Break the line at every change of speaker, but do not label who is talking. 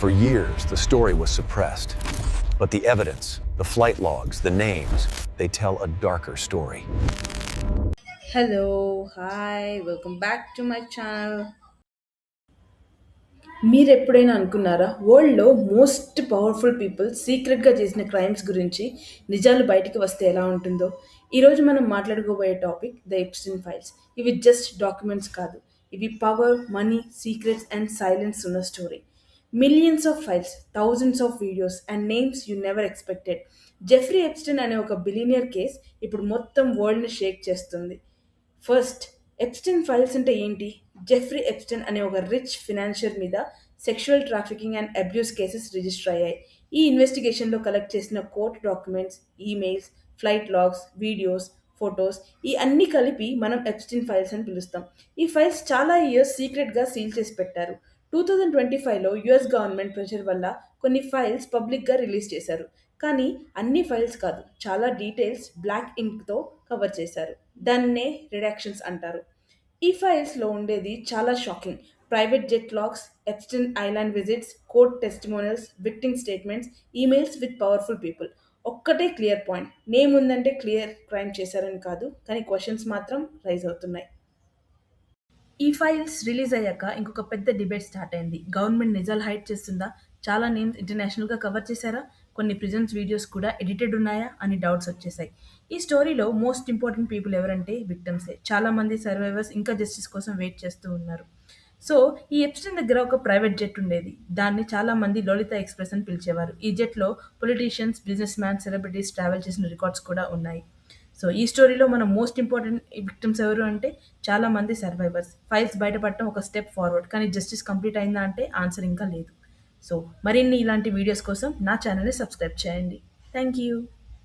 For years, the story was suppressed. But the evidence, the flight logs, the names, they tell a darker story.
Hello, hi, welcome back to my channel. మీరు ఎప్పుడైనా అనుకున్నారా వరల్డ్లో most powerful people సీక్రెట్గా చేసిన crimes గురించి నిజాలు బయటికి వస్తే ఎలా ఉంటుందో? ఈరోజు మనం మాట్లాడుకోబోయే టాపిక్ ద ఎప్స్టిన్ ఫైల్స్. ఇవి జస్ట్ డాక్యుమెంట్స్ కాదు, ఇవి power, money, secrets and silence ఉన్న story. Millions of files, thousands of videos and names you never expected. Jeffrey Epstein అనే ఒక బిలినియర్ కేస్ ఇప్పుడు మొత్తం వరల్డ్ని షేక్ చేస్తుంది. ఫస్ట్, ఎప్స్టైన్ ఫైల్స్ అంటే ఏంటి? జెఫ్రీ ఎప్స్టైన్ అనే ఒక రిచ్ ఫినాన్షియర్ మీద sexual trafficking and abuse cases register అయ్యాయి. ఈ ఇన్వెస్టిగేషన్లో కలెక్ట్ చేసిన court documents, emails, flight logs, videos, photos, ఈ అన్ని కలిపి మనం ఎప్స్టైన్ ఫైల్స్ అని పిలుస్తాం. ఈ ఫైల్స్ చాలా ఇయర్స్ సీక్రెట్గా సీల్ చేసి పెట్టారు. 2025లో యుఎస్ గవర్నమెంట్ ప్రెషర్ వల్ల కొన్ని ఫైల్స్ పబ్లిక్గా రిలీజ్ చేశారు. కానీ అన్ని ఫైల్స్ కాదు, చాలా డీటెయిల్స్ బ్లాక్ ఇంక్తో కవర్ చేశారు. దాన్నే రిడాక్షన్స్ అంటారు. ఈ ఫైల్స్లో ఉండేది చాలా shocking. Private jet logs, Epstein island visits, court testimonials, victim statements, emails with powerful people. ఒక్కటే క్లియర్ పాయింట్, నేమ్ ఉందంటే క్లియర్ క్రైమ్ చేశారని కాదు, కానీ క్వశ్చన్స్ మాత్రం రైజ్ అవుతున్నాయి. ఈ ఫైల్స్ రిలీజ్ అయ్యాక ఇంకొక పెద్ద డిబేట్ స్టార్ట్ అయింది. గవర్నమెంట్ నిజాలు హైడ్ చేస్తుందా? చాలా నేమ్స్ ఇంటర్నేషనల్గా కవర్ చేశారా? కొన్ని ప్రిజన్స్ వీడియోస్ కూడా ఎడిటెడ్ ఉన్నాయా అని డౌట్స్ వచ్చేసాయి. ఈ స్టోరీలో మోస్ట్ ఇంపార్టెంట్ పీపుల్ ఎవరంటే విక్టమ్సే. చాలా మంది సర్వైవర్స్ ఇంకా జస్టిస్ కోసం వెయిట్ చేస్తూ ఉన్నారు. సో ఈ ఎప్స్టైన్ దగ్గర ఒక ప్రైవేట్ జెట్ ఉండేది. దాన్ని చాలా మంది లోలిత ఎక్స్‌ప్రెస్ అని పిలిచేవారు. ఈ జెట్‌లో politicians, business man, celebrities travel చేసిన రికార్డ్స్ కూడా ఉన్నాయి. సో ఈ స్టోరీలో మనం మోస్ట్ ఇంపార్టెంట్ విక్టిమ్స్ ఎవరు అంటే చాలా మంది సర్వైవర్స్. ఫైల్స్ బయటపడటం ఒక స్టెప్ ఫార్వర్డ్. కానీ జస్టిస్ కంప్లీట్ అయిందా అంటే ఆన్సర్ ఇంకా లేదు. సో మరిన్ని ఇలాంటి వీడియోస్ కోసం నా ఛానల్‌ని సబ్స్క్రైబ్ చేయండి. Thank you.